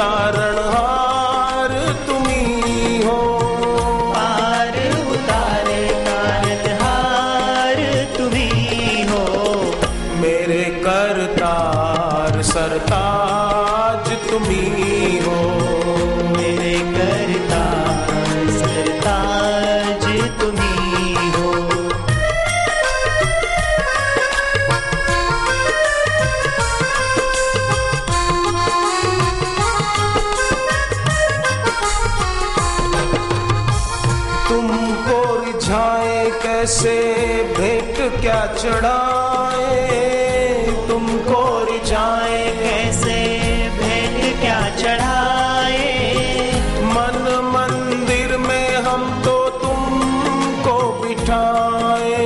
तारणहार तुम्ही हो। पार उतारे तारणहार तुम्ही हो। मेरे करतार सरताज तुम्ही हो। मेरे करतार सरताज तुम्ही हो। तुमको रिझाए कैसे भेंट क्या चढ़ाए। तुमको रिझाए कैसे भेंट क्या चढ़ाए। मन मंदिर में हम तो तुमको बिठाए।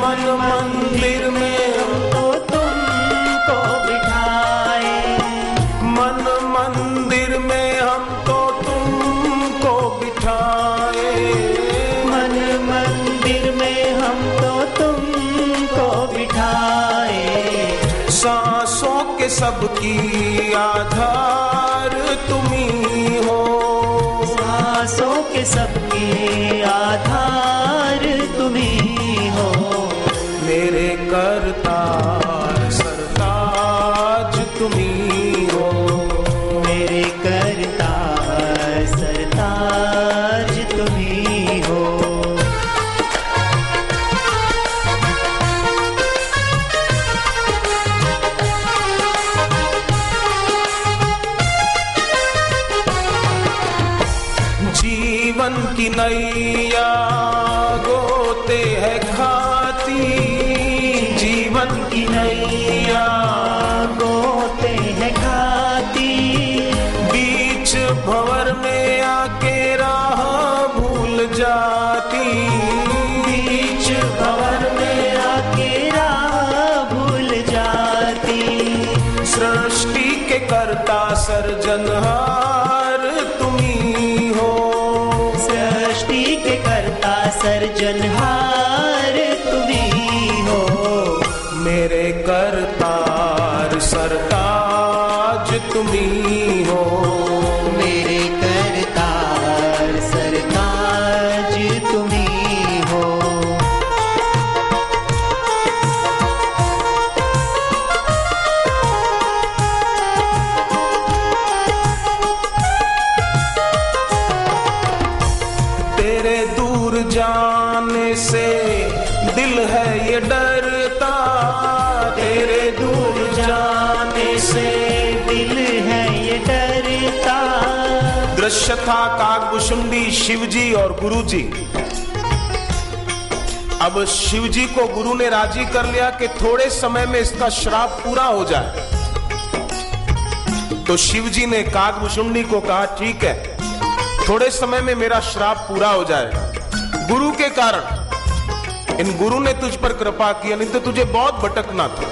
मन मंदिर में हम तो तुमको बिठाए। मन मंदिर में हम तो तुमको बिठाए। मन मंदिर में हम तो तुमको बिठाए। सांसों के सबकी आधार तुम्ही हो। सांसों के सबके आधार तुम्ही हो। मेरे करतार सरताज तुम्ही हो। मेरे करतार सरताज तुम्ही हो। जीवन की नैया गोते है खाती। जीवन की नैया गोते हैं खाती। बीच भंवर में आके राह भूल जाती। बीच भंवर में आके राह भूल जाती। सृष्टि के कर्ता सर्जनहार तुम्ही हो। सृष्टि के कर्ता सर्जनहार तुम्ही हो। मेरे करतार सरताज तुम्ही हो। मेरे करतार सरताज तुम्ही हो। तेरे दूर जाने से दिल है ये डरता। तेरे दूर जाने से दिल है ये डरता। दृश्य था काकभुशुंडी शिवजी और गुरुजी। अब शिवजी को गुरु ने राजी कर लिया कि थोड़े समय में इसका श्राप पूरा हो जाए। तो शिवजी ने काकभुशुंडी को कहा ठीक है, थोड़े समय में मेरा श्राप पूरा हो जाएगा। गुरु के कारण इन गुरु ने तुझ पर कृपा की, नहीं तो तुझे बहुत भटकना था।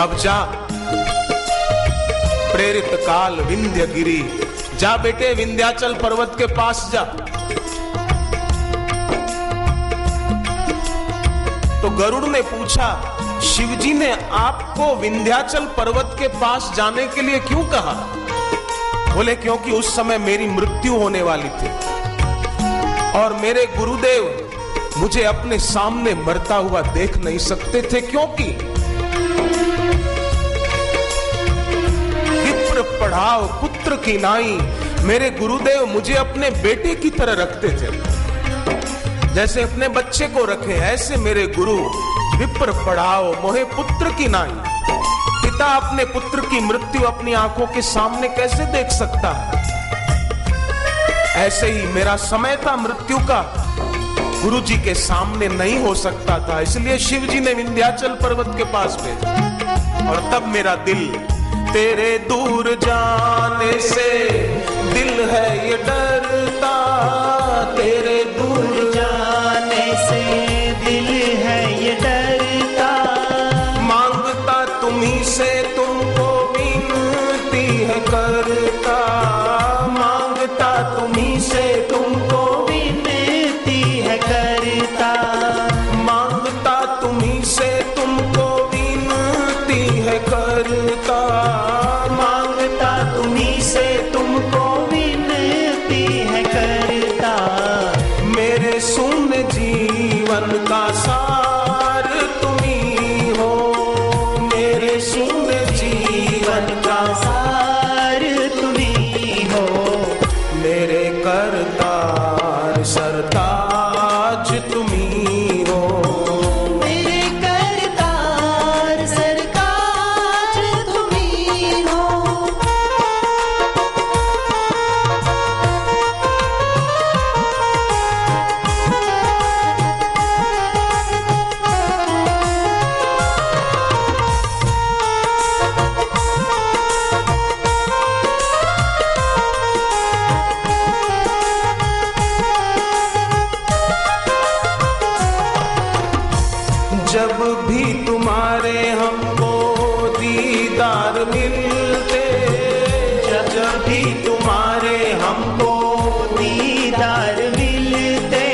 अब जा, प्रेरित काल विंध्य गिरी, जा बेटे विंध्याचल पर्वत के पास जा। तो गरुड़ ने पूछा, शिवजी ने आपको विंध्याचल पर्वत के पास जाने के लिए क्यों कहा? बोले क्योंकि उस समय मेरी मृत्यु होने वाली थी और मेरे गुरुदेव मुझे अपने सामने मरता हुआ देख नहीं सकते थे, क्योंकि विप्र पढ़ाओ पुत्र की नाई। मेरे गुरुदेव मुझे अपने बेटे की तरह रखते थे, जैसे अपने बच्चे को रखे, ऐसे मेरे गुरु विप्र पढ़ाओ मोहे पुत्र की नाई। पिता अपने पुत्र की मृत्यु अपनी आंखों के सामने कैसे देख सकता है? ऐसे ही मेरा समय था मृत्यु का, गुरुजी के सामने नहीं हो सकता था, इसलिए शिवजी ने विंध्याचल पर्वत के पास भेजा। और तब मेरा दिल तेरे दूर जाने से दिल है ये डरता। तेरे दूर जाने से दिल है ये डरता। मांगता तुम्ही से तुमको विनती है करता। मांगता तुम्ही से तुमको विनती है करता। मांगता तुम्ही से तुमको विनती है करता। जीवन का सार तुम्ही हो। मेरे करतार सरताज तुम्ही हो। मेरे करतार सरताज तुम्ही हो। जब भी तुम्हारे हमको दीदार मिलते, जब भी तुम्हारे हमको दीदार मिलते,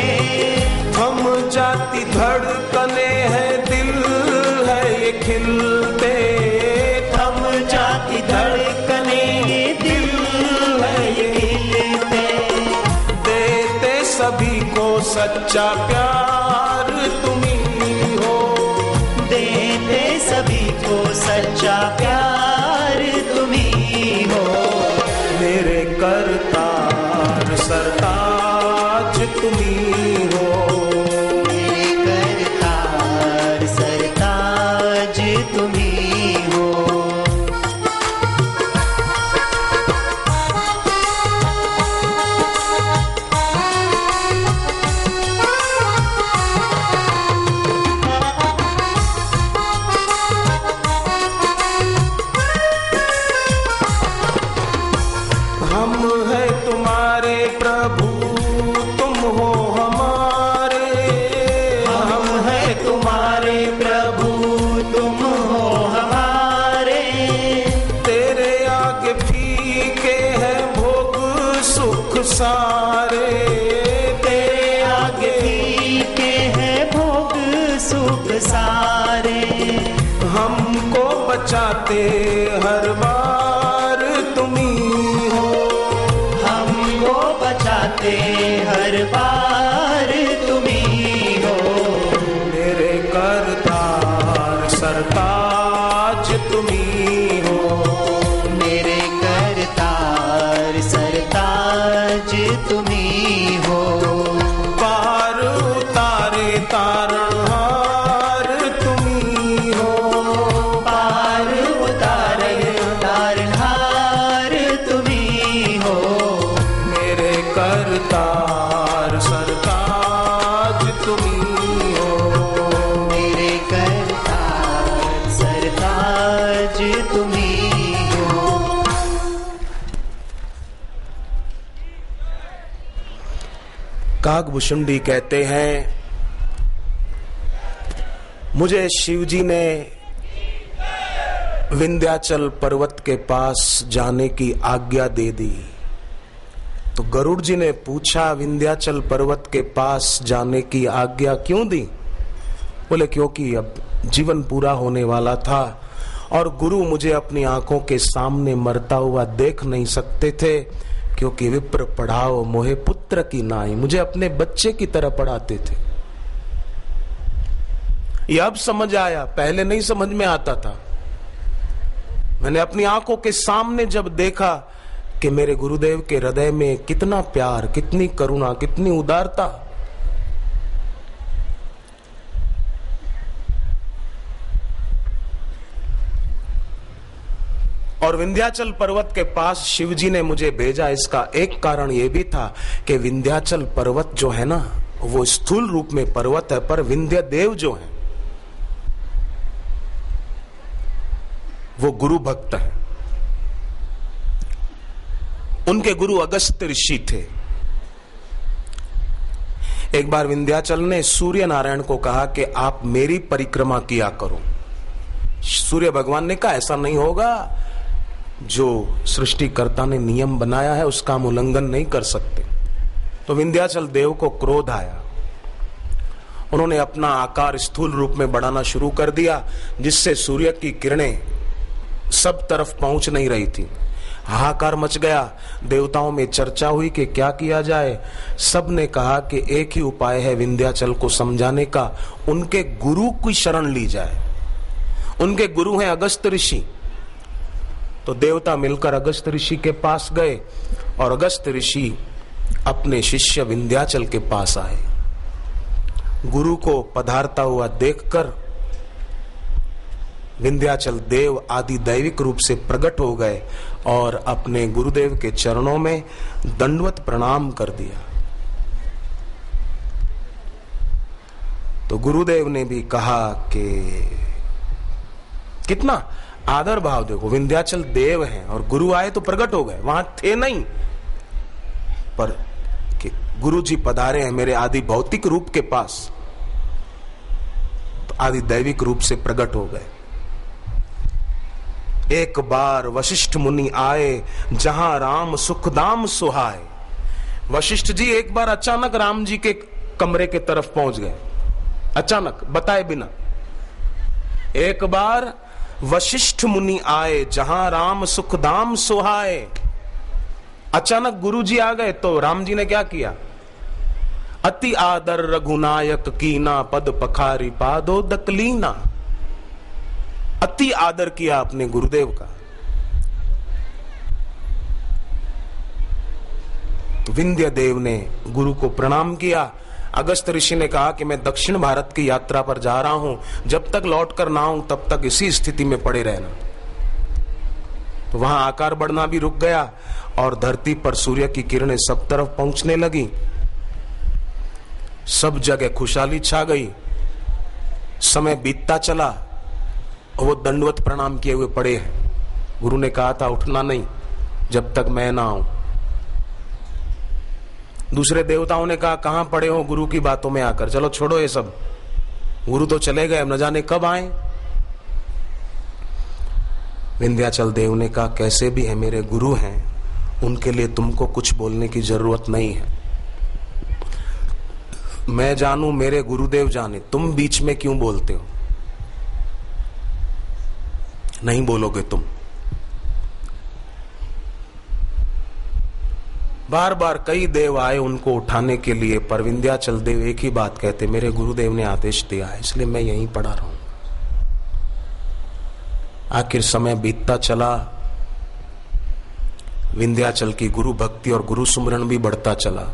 हम जाती धड़कने हैं, दिल है ये खिलते। हम जाती धड़कने दिल है ये खिलते। देते सभी को सच्चा प्यार तुम्ही हो। देते सभी को सच्चा प्यार तुम्ही हो। मेरे करतार सरताज तुम्ही हो। मेरे करतार सरताज तुम्ही हो। हम है तुम्हारे प्रभु, तुम हो हमारे। हम है तुम्हारे प्रभु, तुम हो हमारे। तेरे आगे फीके हैं भोग सुख सारे। तेरे आगे फीके हैं भोग सुख सारे। हमको बचाते हर बार तुम्ही हो। हमको बचाते हर बार तुम्ही हो। मेरे करतार सरताज तुम्ही हो। मेरे करतार सरताज तुम्ही हो। पार उतारे तारणहार तुम्ही हो। पार उतारे तारणहार तुम्ही हो। मेरे करतार सरताज तुम्ही हो। मेरे करतार सरताज तुम्ही हो। कागभूषुंडी कहते हैं, मुझे शिवजी ने विंध्याचल पर्वत के पास जाने की आज्ञा दे दी। तो गरुड़ जी ने पूछा, विंध्याचल पर्वत के पास जाने की आज्ञा क्यों दी? बोले क्योंकि अब जीवन पूरा होने वाला था और गुरु मुझे अपनी आंखों के सामने मरता हुआ देख नहीं सकते थे, क्योंकि विप्र पढ़ाओ मोहे पुत्र की नाई, मुझे अपने बच्चे की तरह पढ़ाते थे। ये अब समझ आया, पहले नहीं समझ में आता था। मैंने अपनी आंखों के सामने जब देखा कि मेरे गुरुदेव के हृदय में कितना प्यार, कितनी करुणा, कितनी उदारता। और विंध्याचल पर्वत के पास शिवजी ने मुझे भेजा, इसका एक कारण यह भी था कि विंध्याचल पर्वत जो है ना, वो स्थूल रूप में पर्वत है, पर विंध्य देव जो है वो गुरु भक्त है। उनके गुरु अगस्त्य ऋषि थे। एक बार विंध्याचल ने सूर्य नारायण को कहा कि आप मेरी परिक्रमा किया करो। सूर्य भगवान ने कहा ऐसा नहीं होगा, जो सृष्टिकर्ता ने नियम बनाया है उसका हम उल्लंघन नहीं कर सकते। तो विंध्याचल देव को क्रोध आया। उन्होंने अपना आकार स्थूल रूप में बढ़ाना शुरू कर दिया, जिससे सूर्य की किरणें सब तरफ पहुंच नहीं रही थी। हाहाकार मच गया। देवताओं में चर्चा हुई कि क्या किया जाए। सब ने कहा कि एक ही उपाय है विंध्याचल को समझाने का, उनके गुरु की शरण ली जाए। उनके गुरु हैं अगस्त्य ऋषि। तो देवता मिलकर अगस्त ऋषि के पास गए और अगस्त ऋषि अपने शिष्य विंध्याचल के पास आए। गुरु को पधारता हुआ देखकर विंध्याचल देव आदि दैविक रूप से प्रकट हो गए और अपने गुरुदेव के चरणों में दंडवत प्रणाम कर दिया। तो गुरुदेव ने भी कहा कि कितना आदर भाव, देखो विंध्याचल देव हैं और गुरु आए तो प्रकट हो गए, वहां थे नहीं, पर कि गुरु जी पधारे हैं मेरे आदि भौतिक रूप के पास, तो आदि दैविक रूप से प्रकट हो गए। एक बार वशिष्ठ मुनि आए जहां राम सुखदाम सुहाए। वशिष्ठ जी एक बार अचानक राम जी के कमरे के तरफ पहुंच गए, अचानक बताए बिना। एक बार वशिष्ठ मुनि आए जहां राम सुखदाम सुहाए। अचानक गुरु जी आ गए तो राम जी ने क्या किया? अति आदर रघुनायक कीना पद पखारी पादो दकलीना। अति आदर किया अपने गुरुदेव का। तो विंध्य देव ने गुरु को प्रणाम किया। अगस्त ऋषि ने कहा कि मैं दक्षिण भारत की यात्रा पर जा रहा हूं, जब तक लौट कर ना आऊं तब तक इसी स्थिति में पड़े रहना। तो वहां आकार बढ़ना भी रुक गया और धरती पर सूर्य की किरणें सब तरफ पहुंचने लगी, सब जगह खुशहाली छा गई। समय बीतता चला, वो दंडवत प्रणाम किए हुए पड़े हैं। गुरु ने कहा था उठना नहीं जब तक मैं ना आऊं। दूसरे देवताओं ने कहा कहां पड़े हो गुरु की बातों में आकर, चलो छोड़ो ये सब, गुरु तो चले गए, न जाने कब आए। विंध्याचल देव ने कहा कैसे भी है मेरे गुरु हैं, उनके लिए तुमको कुछ बोलने की जरूरत नहीं है। मैं जानूं, मेरे गुरुदेव जाने, तुम बीच में क्यों बोलते हो? नहीं बोलोगे तुम। बार बार कई देव आए उनको उठाने के लिए, पर विंध्याचल देव एक ही बात कहते, मेरे गुरुदेव ने आदेश दिया है इसलिए मैं यहीं पड़ा रहूं। आखिर समय बीतता चला, विंध्याचल की गुरु भक्ति और गुरु सुमरण भी बढ़ता चला।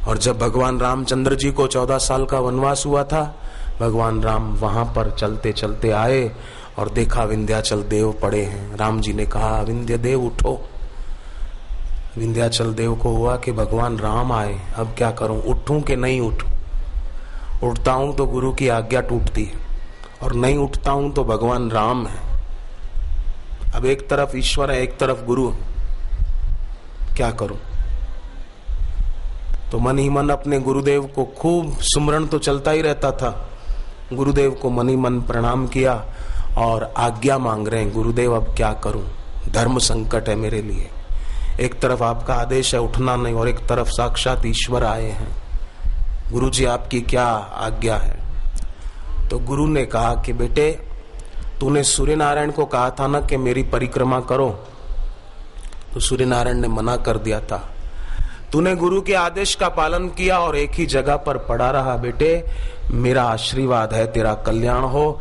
और जब भगवान रामचंद्र जी को 14 साल का वनवास हुआ था, भगवान राम वहां पर चलते चलते आए और देखा विंध्याचल देव पड़े हैं। राम जी ने कहा विंध्य देव उठो। विंध्याचल देव को हुआ कि भगवान राम आए, अब क्या करूं, उठूं कि नहीं उठूं? उठता हूं तो गुरु की आज्ञा टूटती है और नहीं उठता हूं तो भगवान राम है। अब एक तरफ ईश्वर है, एक तरफ गुरु है, क्या करूं? तो मन ही मन अपने गुरुदेव को खूब सुमरण तो चलता ही रहता था। गुरुदेव को मन ही मन प्रणाम किया और आज्ञा मांग रहे हैं, गुरुदेव अब क्या करूं, धर्म संकट है मेरे लिए। एक तरफ आपका आदेश है उठना नहीं और एक तरफ साक्षात ईश्वर आए हैं, गुरु जी आपकी क्या आज्ञा है? तो गुरु ने कहा कि बेटे तूने सूर्य नारायण को कहा था ना कि मेरी परिक्रमा करो, तो सूर्य नारायण ने मना कर दिया था। तूने गुरु के आदेश का पालन किया और एक ही जगह पर पड़ा रहा, बेटे मेरा आशीर्वाद है तेरा कल्याण हो।